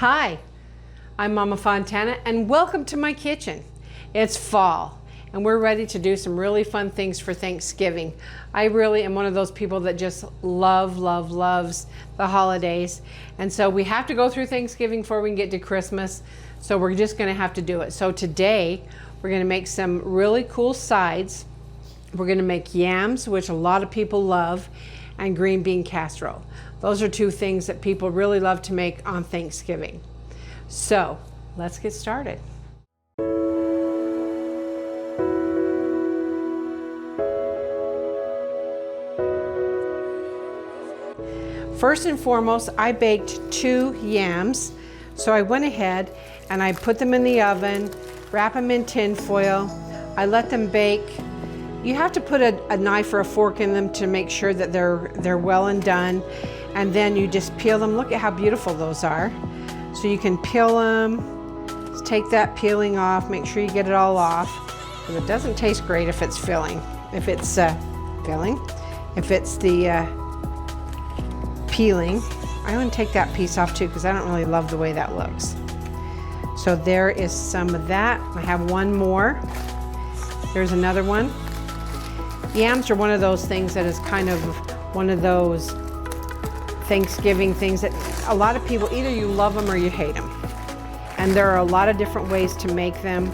Hi, I'm Mama Fontana and welcome to my kitchen. It's fall and we're ready to do some really fun things for Thanksgiving. I really am one of those people that just loves the holidays, and so we have to go through Thanksgiving before we can get to Christmas, so we're just gonna have to do it. So today we're gonna make some really cool sides. We're gonna make yams, which a lot of people love, and green bean casserole. Those are two things that people really love to make on Thanksgiving. So let's get started. First and foremost, I baked 2 yams. So I went ahead and I put them in the oven, wrap them in tin foil. I let them bake. You have to put a knife or a fork in them to make sure that they're well and done. And then you just peel them. Look at how beautiful those are. So you can peel them, just take that peeling off, make sure you get it all off. And it doesn't taste great if it's filling. If it's filling, if it's the peeling. I want to take that piece off too because I don't really love the way that looks. So there is some of that. I have one more. There's another one. Yams are one of those things that is kind of one of those Thanksgiving things that a lot of people, either you love them or you hate them. And there are a lot of different ways to make them.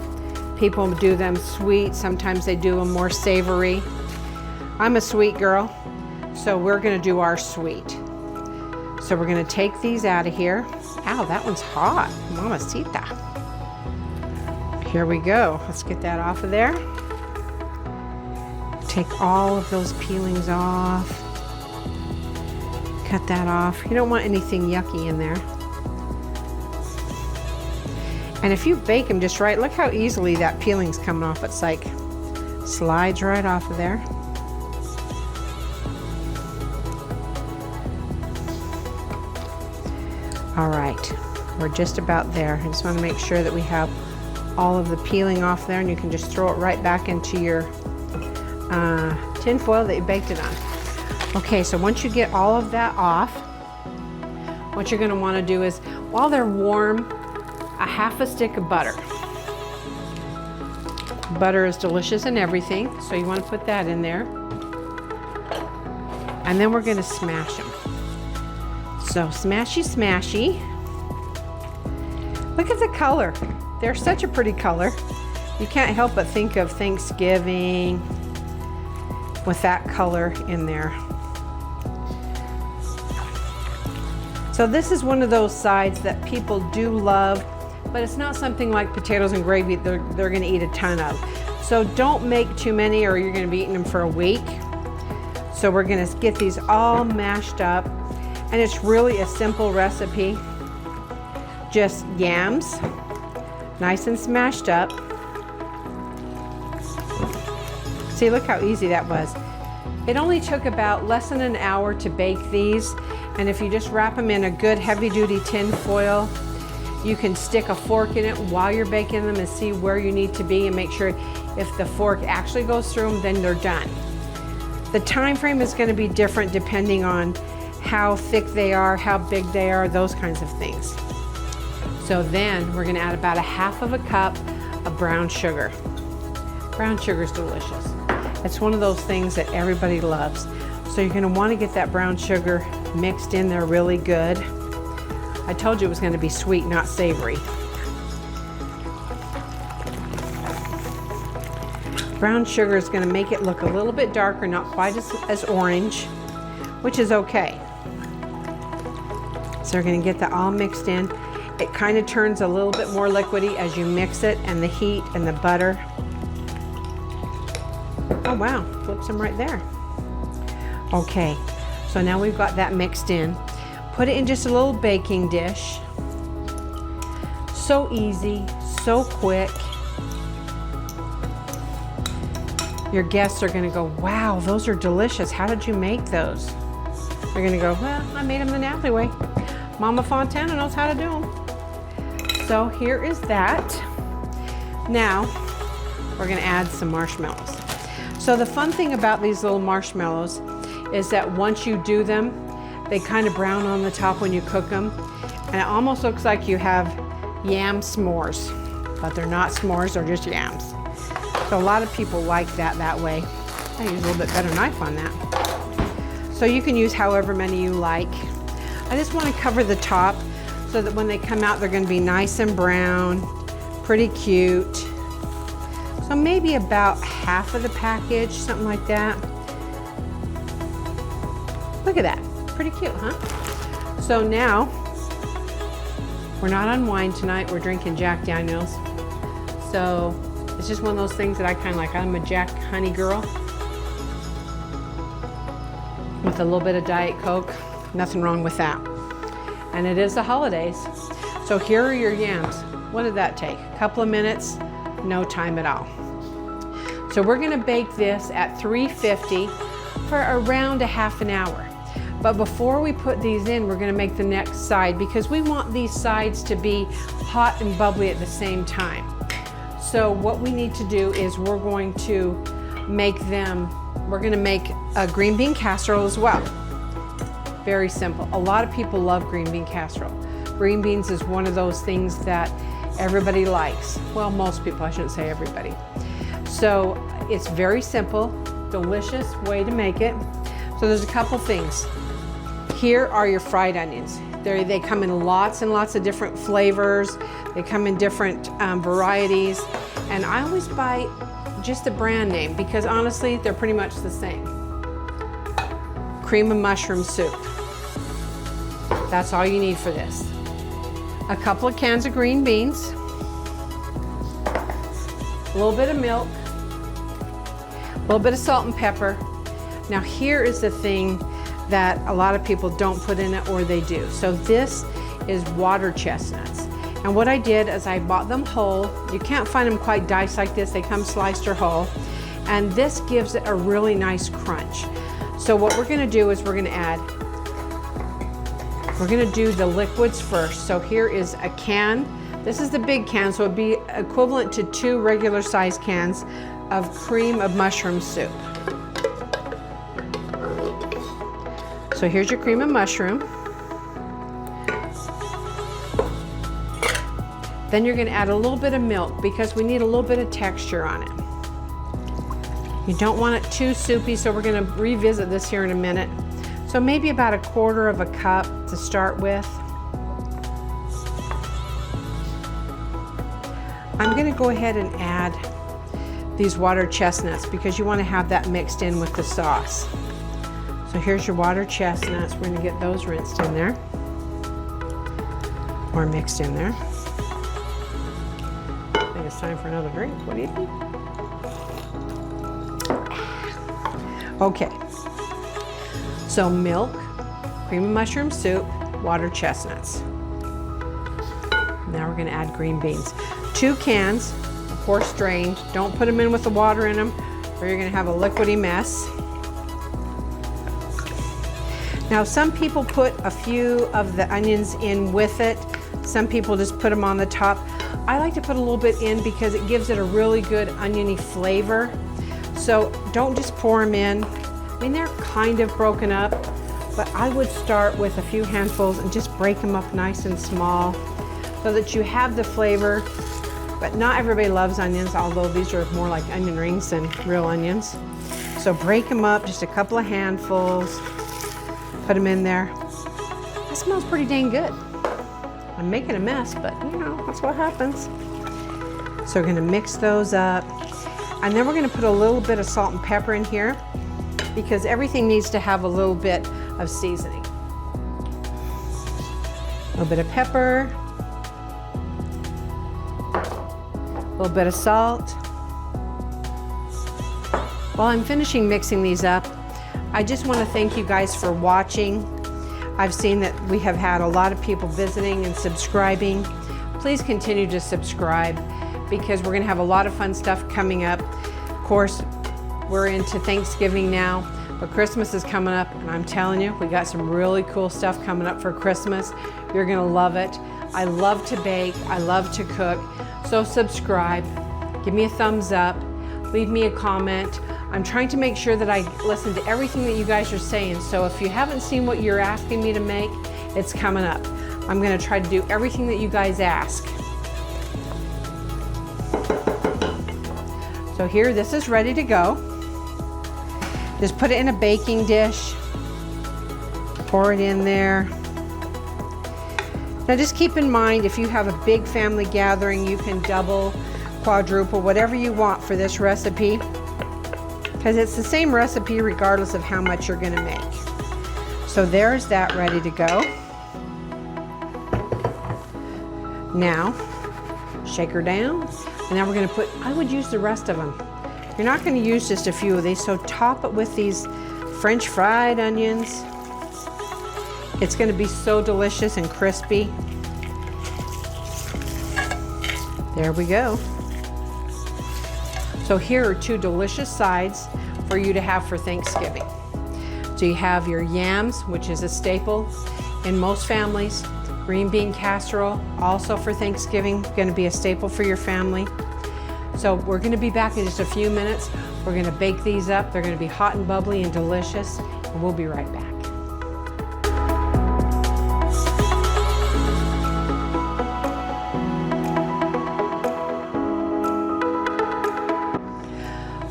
People do them sweet, sometimes they do them more savory. I'm a sweet girl, so we're gonna do our sweet. So we're gonna take these out of here. Ow, that one's hot, mamacita. Here we go, let's get that off of there. Take all of those peelings off. Cut that off. You don't want anything yucky in there. And if you bake them just right, look how easily that peeling's coming off. It's like slides right off of there. All right, we're just about there. I just want to make sure that we have all of the peeling off there, and you can just throw it right back into your tin foil that you baked it on. Okay, so once you get all of that off, what you're gonna wanna do is, while they're warm, a half a stick of butter. Butter is delicious in everything, so you wanna put that in there. And then we're gonna smash them. So smashy, smashy. Look at the color. They're such a pretty color. You can't help but think of Thanksgiving with that color in there. So this is one of those sides that people do love, but it's not something like potatoes and gravy they're gonna eat a ton of. So don't make too many or you're gonna be eating them for a week. So we're gonna get these all mashed up, and it's really a simple recipe. Just yams, nice and smashed up. See, look how easy that was. It only took about less than an hour to bake these, and if you just wrap them in a good heavy-duty tin foil, you can stick a fork in it while you're baking them and see where you need to be and make sure if the fork actually goes through them, then they're done. The time frame is going to be different depending on how thick they are, how big they are, those kinds of things. So then we're going to add about a half of a cup of brown sugar. Brown sugar is delicious. It's one of those things that everybody loves. So you're gonna wanna get that brown sugar mixed in there really good. I told you it was gonna be sweet, not savory. Brown sugar is gonna make it look a little bit darker, not quite as orange, which is okay. So we're gonna get that all mixed in. It kind of turns a little bit more liquidy as you mix it, and the heat and the butter. Oh wow, flips them right there. Okay, so now we've got that mixed in. Put it in just a little baking dish. So easy, so quick. Your guests are gonna go, wow, those are delicious. How did you make those? They're gonna go, well, I made them the Natalie way. Mama Fontana knows how to do them. So here is that. Now, we're gonna add some marshmallows. So the fun thing about these little marshmallows is that once you do them, they kind of brown on the top when you cook them. And it almost looks like you have yam s'mores, but they're not s'mores, they're just yams. So a lot of people like that way. I use a little bit better knife on that. So you can use however many you like. I just want to cover the top so that when they come out, they're going to be nice and brown, pretty cute. So maybe about half of the package, something like that. Look at that, pretty cute, huh? So now, we're not on wine tonight, we're drinking Jack Daniels. So it's just one of those things that I kind of like. I'm a Jack Honey girl with a little bit of Diet Coke. Nothing wrong with that. And it is the holidays. So here are your yams. What did that take? A couple of minutes, no time at all. So we're gonna bake this at 350 for around a half an hour. But before we put these in, we're gonna make the next side because we want these sides to be hot and bubbly at the same time. So what we need to do is we're going to make a green bean casserole as well. Very simple. A lot of people love green bean casserole. Green beans is one of those things that everybody likes. Well, most people, I shouldn't say everybody. So it's very simple, delicious way to make it. So there's a couple things. Here are your fried onions. They come in lots and lots of different flavors. They come in different varieties. And I always buy just the brand name because honestly, they're pretty much the same. Cream of mushroom soup. That's all you need for this. A couple of cans of green beans. A little bit of milk. A little bit of salt and pepper. Now here is the thing that a lot of people don't put in it, or they do. So this is water chestnuts. And what I did is I bought them whole. You can't find them quite diced like this. They come sliced or whole. And this gives it a really nice crunch. So what we're gonna do is we're gonna do the liquids first. So here is a can. This is the big can, so it'd be equivalent to 2 regular size cans of cream of mushroom soup. So here's your cream of mushroom. Then you're gonna add a little bit of milk because we need a little bit of texture on it. You don't want it too soupy, so we're gonna revisit this here in a minute. So maybe about 1/4 of a cup to start with. I'm gonna go ahead and add these water chestnuts because you wanna have that mixed in with the sauce. So here's your water chestnuts. We're gonna get those rinsed in there or mixed in there. I think it's time for another drink. What do you think? Okay. So milk, cream of mushroom soup, water chestnuts. Now we're gonna add green beans. 2 cans, of course drained. Don't put them in with the water in them or you're gonna have a liquidy mess. Now some people put a few of the onions in with it. Some people just put them on the top. I like to put a little bit in because it gives it a really good oniony flavor. So don't just pour them in. I mean, they're kind of broken up, but I would start with a few handfuls and just break them up nice and small so that you have the flavor. But not everybody loves onions, although these are more like onion rings than real onions. So break them up, just a couple of handfuls, put them in there. That smells pretty dang good. I'm making a mess, but you know, that's what happens. So we're gonna mix those up. And then we're gonna put a little bit of salt and pepper in here because everything needs to have a little bit of seasoning. A little bit of pepper, a little bit of salt. While I'm finishing mixing these up, I just want to thank you guys for watching. I've seen that we have had a lot of people visiting and subscribing. Please continue to subscribe because we're going to have a lot of fun stuff coming up. Of course, we're into Thanksgiving now, but Christmas is coming up, and I'm telling you, we got some really cool stuff coming up for Christmas. You're going to love it. I love to bake. I love to cook. So subscribe. Give me a thumbs up. Leave me a comment. I'm trying to make sure that I listen to everything that you guys are saying. So if you haven't seen what you're asking me to make, it's coming up. I'm gonna try to do everything that you guys ask. So here, this is ready to go. Just put it in a baking dish, pour it in there. Now just keep in mind, if you have a big family gathering, you can double, quadruple, whatever you want for this recipe, because it's the same recipe regardless of how much you're gonna make. So there's that ready to go. Now, shake her down, and now we're gonna put, I would use the rest of them. You're not gonna use just a few of these, so top it with these French fried onions. It's gonna be so delicious and crispy. There we go. So here are 2 delicious sides for you to have for Thanksgiving. So you have your yams, which is a staple in most families. Green bean casserole, also for Thanksgiving, going to be a staple for your family. So we're going to be back in just a few minutes. We're going to bake these up. They're going to be hot and bubbly and delicious, and we'll be right back.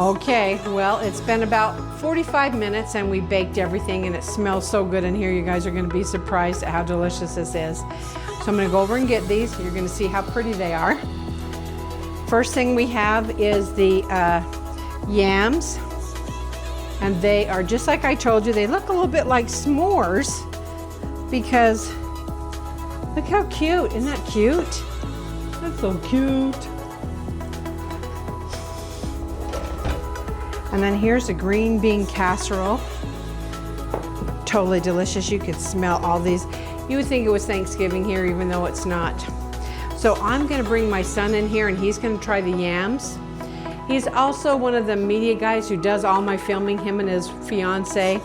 Okay, well, it's been about 45 minutes and we baked everything, and it smells so good in here. You guys are going to be surprised at how delicious this is. So I'm going to go over and get these. You're going to see how pretty they are. First thing we have is the yams, and they are just like I told you. They look a little bit like s'mores because look how cute. Isn't that cute? That's so cute. And then here's a green bean casserole. Totally delicious. You could smell all these. You would think it was Thanksgiving here, even though it's not. So I'm gonna bring my son in here and he's gonna try the yams. He's also one of the media guys who does all my filming, him and his fiance.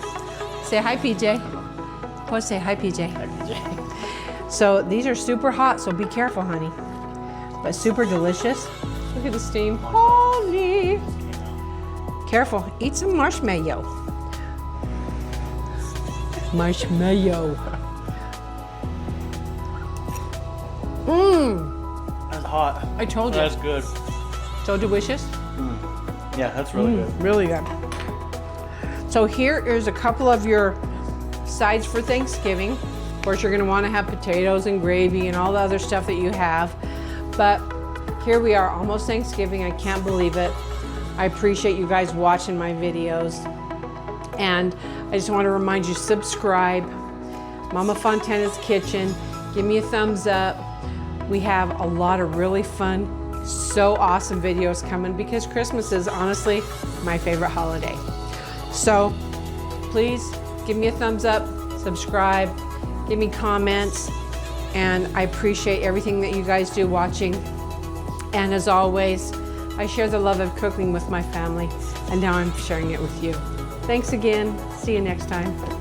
Say hi, PJ. Go say hi, PJ. Hi, PJ. So these are super hot, so be careful, honey. But super delicious. Look at the steam. Holy. Careful, eat some marshmallow. Marshmallow. Mmm. That's hot. I told you. That's good. So delicious. Yeah, that's really good. Really good. So here is a couple of your sides for Thanksgiving. Of course, you're gonna wanna have potatoes and gravy and all the other stuff that you have. But here we are, almost Thanksgiving. I can't believe it. I appreciate you guys watching my videos. And I just want to remind you, subscribe. Mama Fontana's Kitchen. Give me a thumbs up. We have a lot of really fun, so awesome videos coming because Christmas is honestly my favorite holiday. So please give me a thumbs up, subscribe, give me comments, and I appreciate everything that you guys do watching. And as always, I share the love of cooking with my family, and now I'm sharing it with you. Thanks again. See you next time.